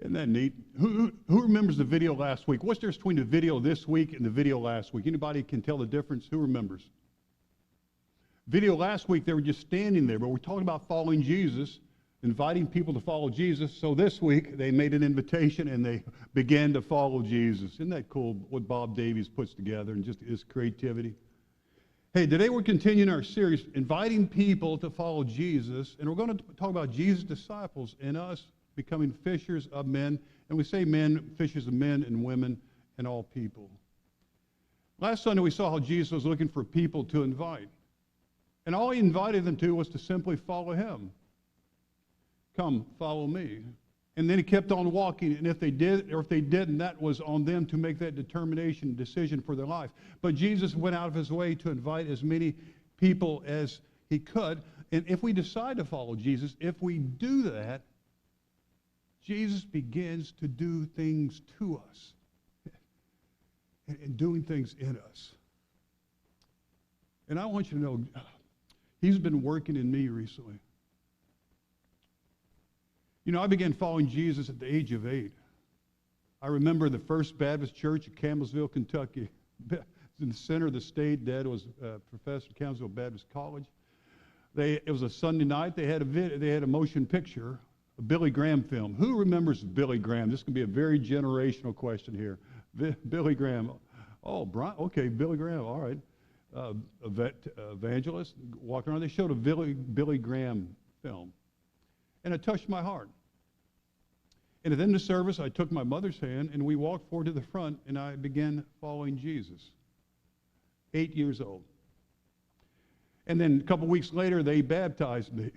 Isn't that neat? Who remembers the video last week? What's the difference between the video this week and the video last week? Anybody can tell the difference? Who remembers? Video last week, they were just standing there, but we're talking about following Jesus, inviting people to follow Jesus. So this week, they made an invitation and they began to follow Jesus. Isn't that cool what Bob Davies puts together and just his creativity? Hey, today we're continuing our series, inviting people to follow Jesus, and we're going to talk about Jesus' disciples and us becoming fishers of men. And we say men, fishers of men and women and all people. Last Sunday, we saw how Jesus was looking for people to invite. And all he invited them to was to simply follow him. Come, follow me. And then he kept on walking, and if they did or if they didn't, that was on them to make that determination, decision for their life. But Jesus went out of his way to invite as many people as he could. And if we decide to follow Jesus, if we do that, Jesus begins to do things to us and doing things in us. And I want you to know, he's been working in me recently. You know, I began following Jesus at the age of 8. I remember the First Baptist Church at Campbellsville, Kentucky. It's in the center of the state. Dad was a professor at Campbellsville Baptist College. It was a Sunday night. They had a motion picture, a Billy Graham film. Who remembers Billy Graham? This can be a very generational question here. Billy Graham. Oh, Brian. Okay, Billy Graham. All right. Evangelist walking around. They showed a Billy Graham film, and it touched my heart. And at the end of the service, I took my mother's hand, and we walked forward to the front, and I began following Jesus. 8 years old. And then a couple weeks later, they baptized me.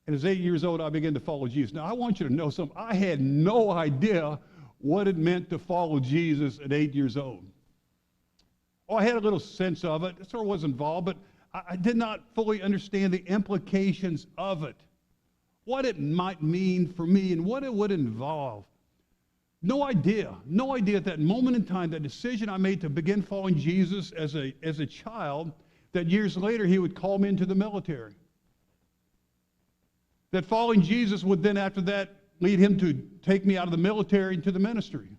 And as 8 years old, I began to follow Jesus. Now, I want you to know something. I had no idea what it meant to follow Jesus at 8 years old. Oh, I had a little sense of it. Sort of was involved, but I did not fully understand the implications of it, what it might mean for me and what it would involve. No idea at that moment in time, that decision I made to begin following Jesus as a child, that years later he would call me into the military. That following Jesus would then after that lead him to take me out of the military into the ministry.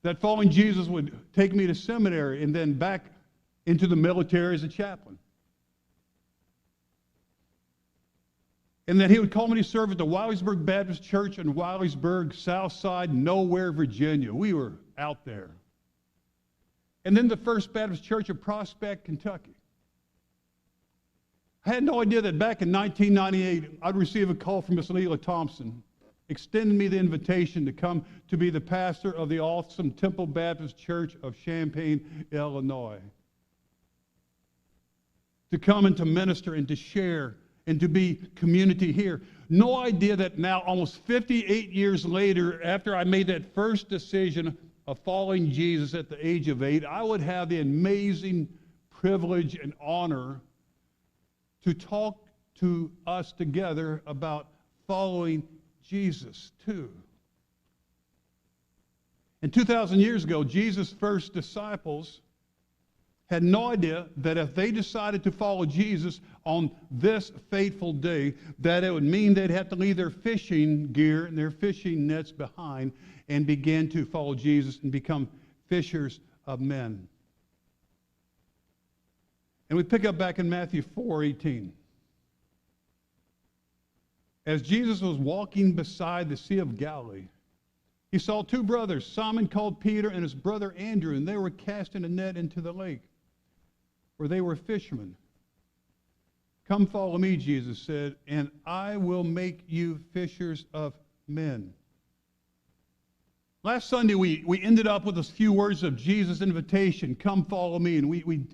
That following Jesus would take me to seminary and then back into the military as a chaplain. And that he would call me to serve at the Williamsburg Baptist Church in Williamsburg, South Side, nowhere, Virginia. We were out there. And then the First Baptist Church of Prospect, Kentucky. I had no idea that back in 1998, I'd receive a call from Miss Leila Thompson, extending me the invitation to come to be the pastor of the awesome Temple Baptist Church of Champaign, Illinois. To come and to minister and to share and to be community here. No idea that now, almost 58 years later, after I made that first decision of following Jesus at the age of 8, I would have the amazing privilege and honor to talk to us together about following Jesus too. And 2,000 years ago, Jesus' first disciples had no idea that if they decided to follow Jesus on this fateful day, that it would mean they'd have to leave their fishing gear and their fishing nets behind and begin to follow Jesus and become fishers of men. And we pick up back in Matthew 4:18. As Jesus was walking beside the Sea of Galilee, he saw two brothers, Simon called Peter and his brother Andrew, and they were casting a net into the lake, for they were fishermen. Come follow me, Jesus said, and I will make you fishers of men. Last Sunday, we ended up with a few words of Jesus' invitation, come follow me, and we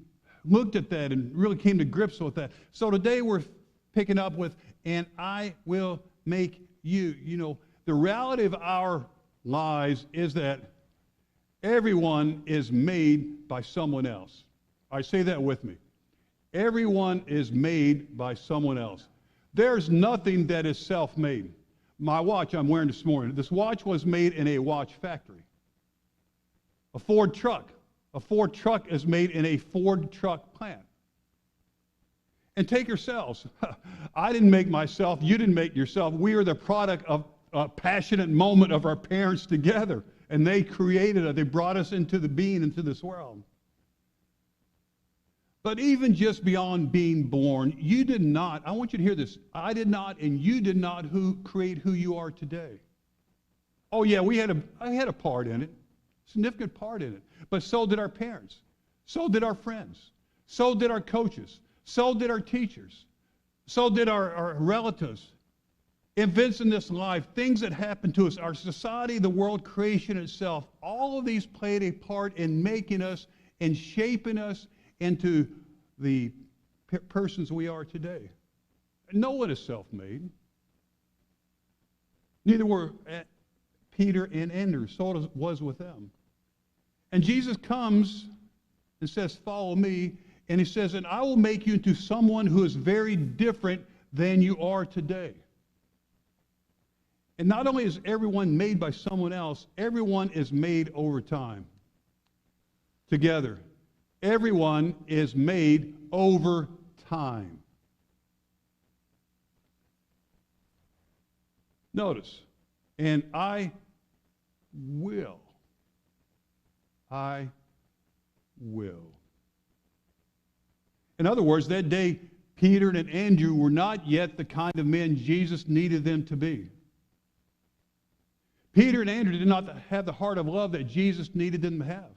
looked at that and really came to grips with that. So today we're picking up with, and I will make you. You know, the reality of our lives is that everyone is made by someone else. I say that with me. Everyone is made by someone else. There's nothing that is self-made. My watch I'm wearing this morning, this watch was made in a watch factory. A Ford truck is made in a Ford truck plant. And take yourselves. I didn't make myself. You didn't make yourself. We are the product of a passionate moment of our parents together. And they created it. They brought us into the being, into this world. But even just beyond being born, you did not, I want you to hear this, I did not and you did not create who you are today. Oh yeah, I had a part in it, significant part in it. But so did our parents. So did our friends. So did our coaches. So did our teachers. So did our relatives. Events in this life, things that happen to us, our society, the world, creation itself, all of these played a part in making us and shaping us into the persons we are today. No one is self-made. Neither were Peter and Andrew. So it was with them. And Jesus comes and says, follow me. And he says, and I will make you into someone who is very different than you are today. And not only is everyone made by someone else, everyone is made over time. Together. Everyone is made over time. Notice, and I will. In other words, that day, Peter and Andrew were not yet the kind of men Jesus needed them to be. Peter and Andrew did not have the heart of love that Jesus needed them to have.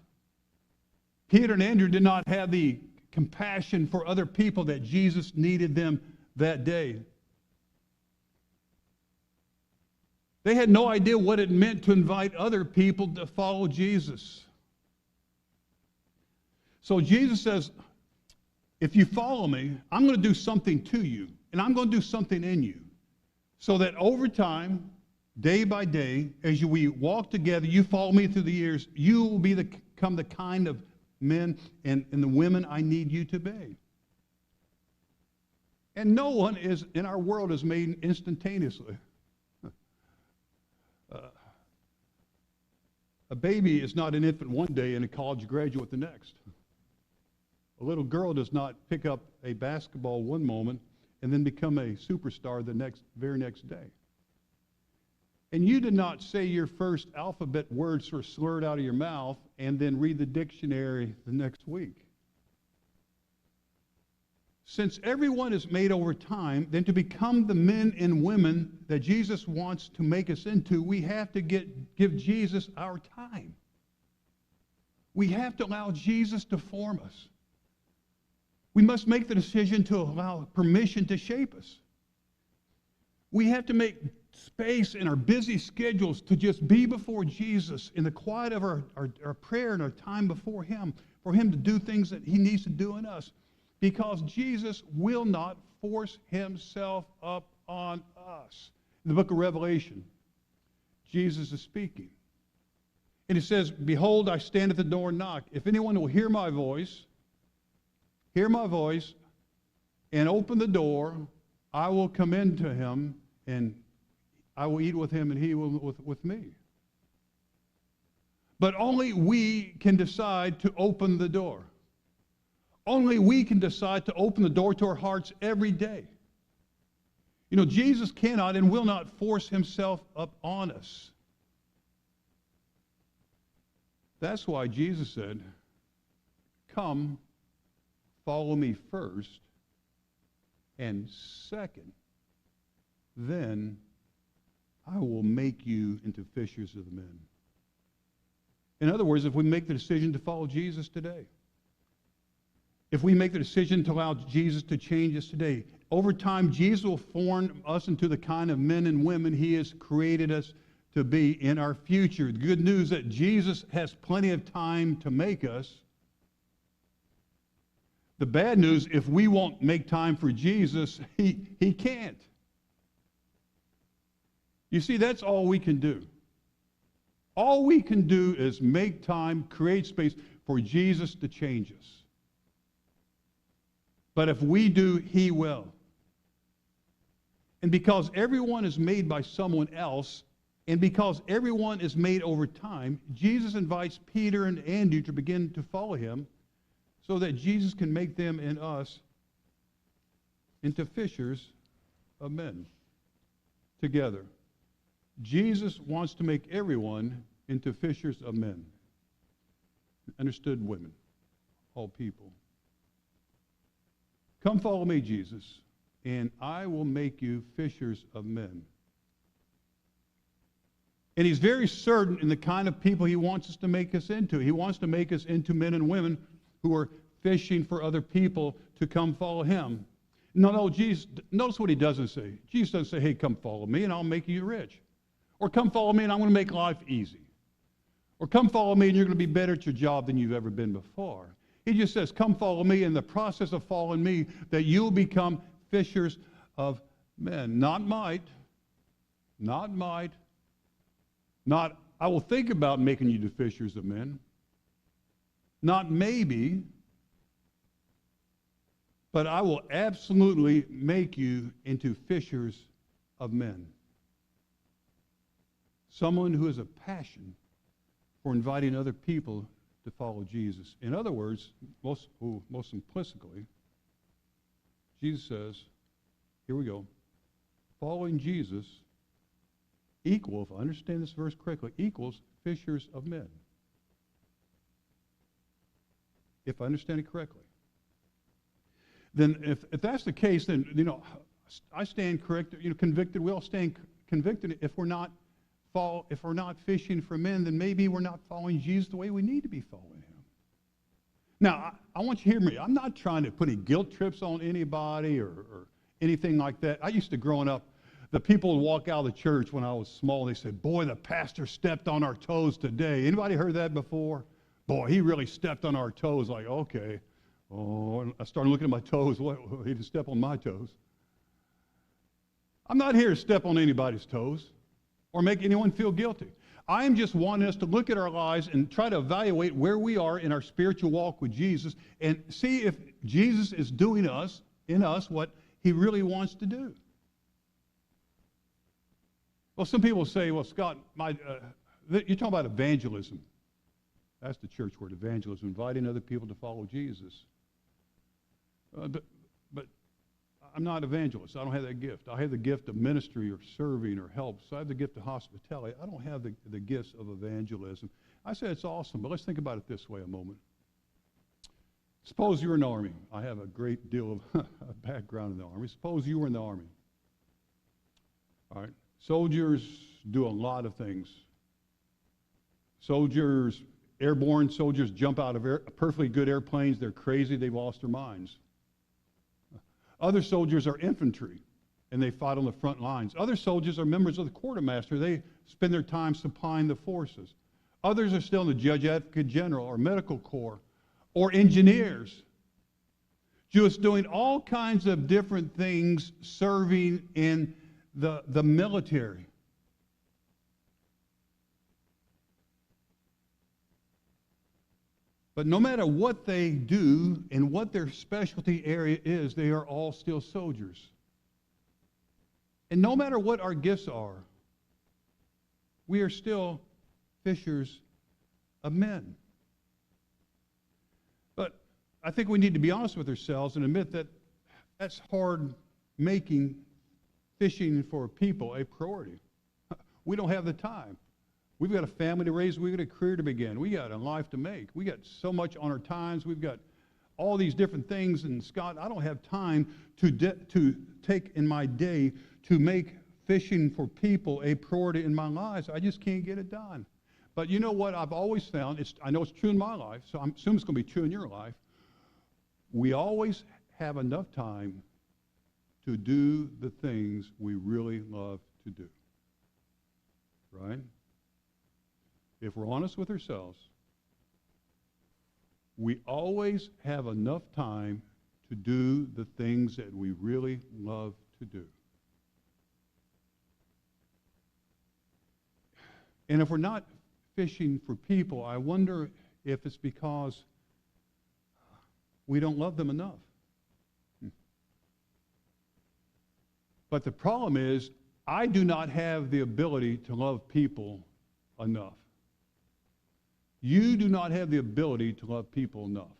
Peter and Andrew did not have the compassion for other people that Jesus needed them that day. They had no idea what it meant to invite other people to follow Jesus. So Jesus says, if you follow me, I'm going to do something to you, and I'm going to do something in you, so that over time, day by day, as we walk together, you follow me through the years, you will become the kind of men and the women I need you to be. And no one in our world is made instantaneously. A baby is not an infant one day and a college graduate the next. A little girl does not pick up a basketball one moment and then become a superstar the very next day. And you did not say your first alphabet words were slurred out of your mouth and then read the dictionary the next week. Since everyone is made over time, then to become the men and women that Jesus wants to make us into, we have to give Jesus our time. We have to allow Jesus to form us. We must make the decision to allow permission to shape us. We have to make space in our busy schedules to just be before Jesus in the quiet of our prayer and our time before Him, for Him to do things that He needs to do in us. Because Jesus will not force Himself up on us. In the book of Revelation, Jesus is speaking. And He says, behold, I stand at the door and knock. If anyone will hear my voice, and open the door, I will come into him, and I will eat with him, and he will with me. But only we can decide to open the door. Only we can decide to open the door to our hearts every day. You know, Jesus cannot and will not force Himself up on us. That's why Jesus said, come, follow me first, and second, then I will make you into fishers of men. In other words, if we make the decision to follow Jesus today, if we make the decision to allow Jesus to change us today, over time, Jesus will form us into the kind of men and women He has created us to be in our future. The good news that Jesus has plenty of time to make us. The bad news, if we won't make time for Jesus, he can't. You see, that's all we can do. All we can do is make time, create space for Jesus to change us. But if we do, He will. And because everyone is made by someone else, and because everyone is made over time, Jesus invites Peter and Andrew to begin to follow Him, so that Jesus can make them and us into fishers of men. Together. Jesus wants to make everyone into fishers of men. Understood women, all people. Come follow me, Jesus, and I will make you fishers of men. And he's very certain in the kind of people he wants us to make us into. He wants to make us into men and women who are fishing for other people to come follow him. No, Jesus, notice what he doesn't say. Jesus doesn't say, hey, come follow me and I'll make you rich. Or come follow me and I'm going to make life easy. Or come follow me and you're going to be better at your job than you've ever been before. He just says, come follow me, in the process of following me, that you'll become fishers of men. Not might. Not might. Not, I will think about making you the fishers of men. Not maybe. But I will absolutely make you into fishers of men. Someone who has a passion for inviting other people to follow Jesus. In other words, most simplistically, Jesus says, here we go, following Jesus if I understand this verse correctly, equals fishers of men. If I understand it correctly. Then if that's the case, then, I stand convicted. We all stand convicted if we're not fishing for men, then maybe we're not following Jesus the way we need to be following him. Now, I want you to hear me. I'm not trying to put any guilt trips on anybody or anything like that. I used to, growing up, the people would walk out of the church when I was small, they said, boy, the pastor stepped on our toes today. Anybody heard that before? Boy, he really stepped on our toes. Like, okay. Oh, and I started looking at my toes. What? He didn't step on my toes. I'm not here to step on anybody's toes or make anyone feel guilty. I am just wanting us to look at our lives and try to evaluate where we are in our spiritual walk with Jesus and see if Jesus is doing in us what he really wants to do. Well, some people say, well, Scott, you're talking about evangelism. That's the church word, evangelism, inviting other people to follow Jesus. But I'm not an evangelist. I don't have that gift. I have the gift of ministry or serving or help. So I have the gift of hospitality. I don't have the gifts of evangelism. I say it's awesome, but let's think about it this way a moment. Suppose you're in the Army. I have a great deal of background in the Army. Suppose you were in the Army. All right. Soldiers do a lot of things. Airborne soldiers jump out of perfectly good airplanes. They're crazy. They've lost their minds. Other soldiers are infantry, and they fight on the front lines. Other soldiers are members of the quartermaster. They spend their time supplying the forces. Others are still in the judge advocate general or medical corps or engineers. Just doing all kinds of different things, serving in the military. But no matter what they do and what their specialty area is, they are all still soldiers. And no matter what our gifts are, we are still fishers of men. But I think we need to be honest with ourselves and admit that that's hard making fishing for people a priority. We don't have the time. We've got a family to raise. We've got a career to begin. We got a life to make. We got so much on our times. We've got all these different things. And Scott, I don't have time to take in my day to make fishing for people a priority in my lives. I just can't get it done. But you know what I've always found? I know it's true in my life, so I'm assuming it's going to be true in your life. We always have enough time to do the things we really love to do. Right? If we're honest with ourselves, we always have enough time to do the things that we really love to do. And if we're not fishing for people, I wonder if it's because we don't love them enough. But the problem is, I do not have the ability to love people enough. You do not have the ability to love people enough.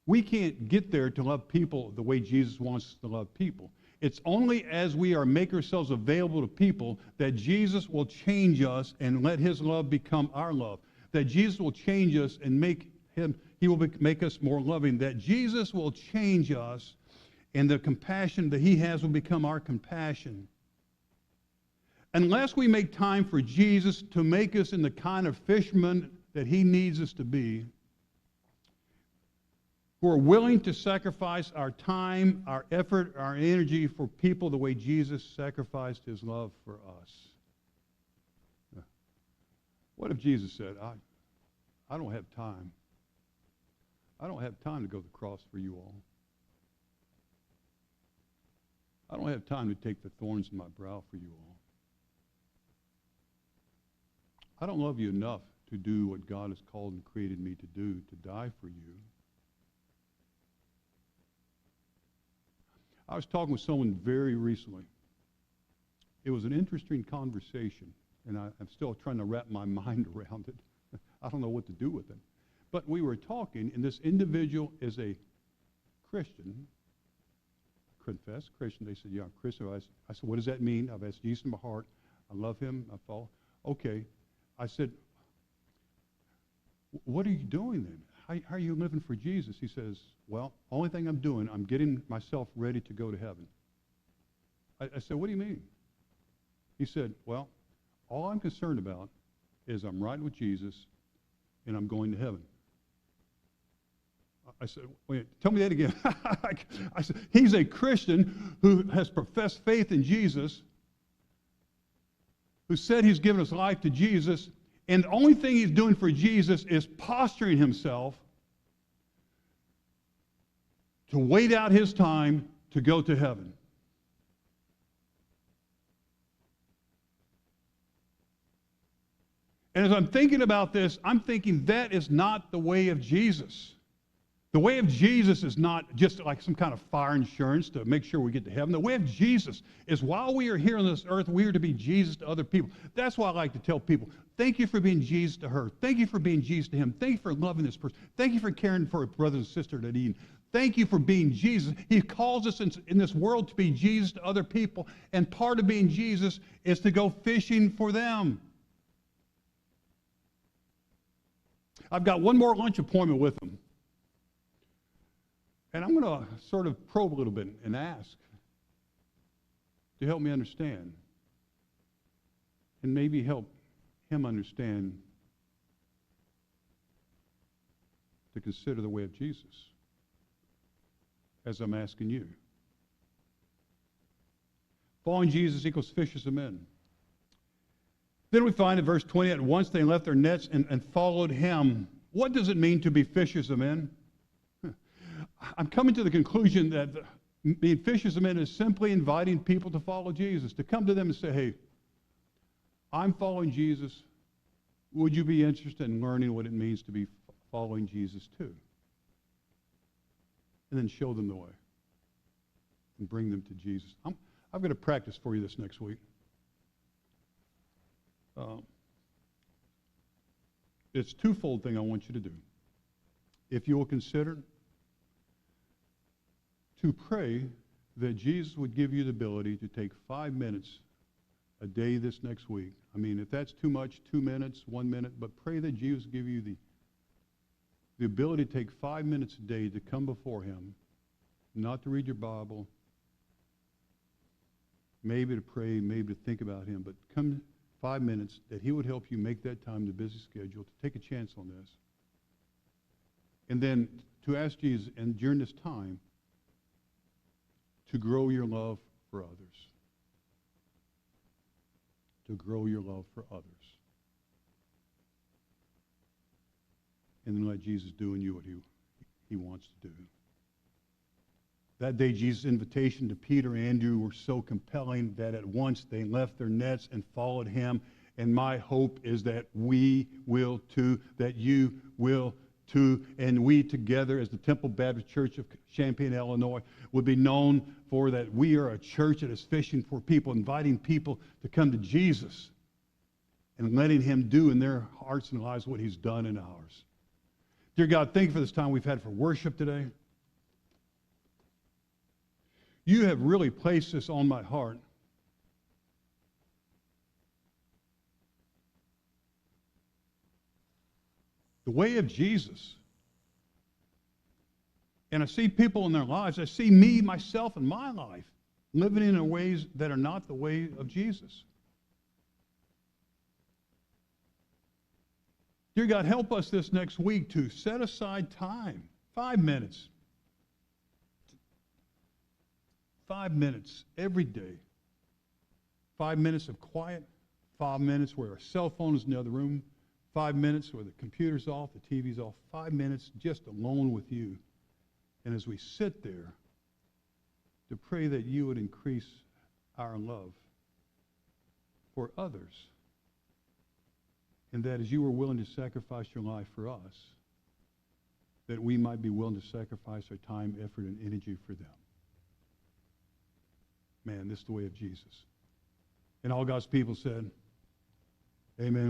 We can't get there to love people the way Jesus wants us to love people. It's only as we make ourselves available to people that Jesus will change us and let his love become our love. That Jesus will change us and he will make us more loving. That Jesus will change us and the compassion that he has will become our compassion. Unless we make time for Jesus to make us in the kind of fishermen that he needs us to be, who are willing to sacrifice our time, our effort, our energy for people the way Jesus sacrificed his love for us. What if Jesus said, I don't have time. I don't have time to go to the cross for you all. I don't have time to take the thorns in my brow for you all. I don't love you enough to do what God has called and created me to do, to die for you. I was talking with someone very recently. It was an interesting conversation, and I'm still trying to wrap my mind around it. I don't know what to do with it. But we were talking, and this individual is a Christian, confessed Christian. They said, yeah, I'm Christian. I said, what does that mean? I've asked Jesus in my heart. I love him. I follow. Okay. I said, what are you doing then? How are you living for Jesus? He says, well, only thing I'm doing, I'm getting myself ready to go to heaven. I said, what do you mean? He said, well, all I'm concerned about is I'm riding with Jesus and I'm going to heaven. I said, wait, tell me that again. I said, he's a Christian who has professed faith in Jesus, who said he's given his life to Jesus, and the only thing he's doing for Jesus is posturing himself to wait out his time to go to heaven. And as I'm thinking about this, I'm thinking that is not the way of Jesus. The way of Jesus is not just like some kind of fire insurance to make sure we get to heaven. The way of Jesus is while we are here on this earth, we are to be Jesus to other people. That's why I like to tell people, thank you for being Jesus to her. Thank you for being Jesus to him. Thank you for loving this person. Thank you for caring for a brother and sister that need. Thank you for being Jesus. He calls us in this world to be Jesus to other people, and part of being Jesus is to go fishing for them. I've got one more lunch appointment with him. And I'm going to sort of probe a little bit and ask to help me understand and maybe help him understand to consider the way of Jesus as I'm asking you. Following Jesus equals fishers of men. Then we find in verse 20 that once they left their nets and followed him. What does it mean to be fishers of men? I'm coming to the conclusion that being fishers of men is simply inviting people to follow Jesus, to come to them and say, hey, I'm following Jesus. Would you be interested in learning what it means to be following Jesus too? And then show them the way and bring them to Jesus. I'm going to practice for you this next week. It's a twofold thing I want you to do. If you will consider to pray that Jesus would give you the ability to take 5 minutes a day this next week. I mean, if that's too much, 2 minutes, 1 minute, but pray that Jesus give you the ability to take 5 minutes a day to come before him, not to read your Bible, maybe to pray, maybe to think about him, but come 5 minutes that he would help you make that time in the busy schedule to take a chance on this. And then to ask Jesus, and during this time, to grow your love for others. To grow your love for others. And then let Jesus do in you what he wants to do. That day, Jesus' invitation to Peter and Andrew were so compelling that at once they left their nets and followed him. And my hope is that we will too, that you will too, and we together as the Temple Baptist Church of Champaign, Illinois, would be known for that we are a church that is fishing for people, inviting people to come to Jesus and letting him do in their hearts and lives what he's done in ours. Dear God, thank you for this time we've had for worship today. You have really placed this on my heart. The way of Jesus. And I see people in their lives, I see me, myself, in my life, living in ways that are not the way of Jesus. Dear God, help us this next week to set aside time, 5 minutes. 5 minutes every day. 5 minutes of quiet, 5 minutes where our cell phone is in the other room, 5 minutes where the computer's off, the TV's off, 5 minutes just alone with you. And as we sit there, to pray that you would increase our love for others. And that as you were willing to sacrifice your life for us, that we might be willing to sacrifice our time, effort, and energy for them. Man, this is the way of Jesus. And all God's people said, amen.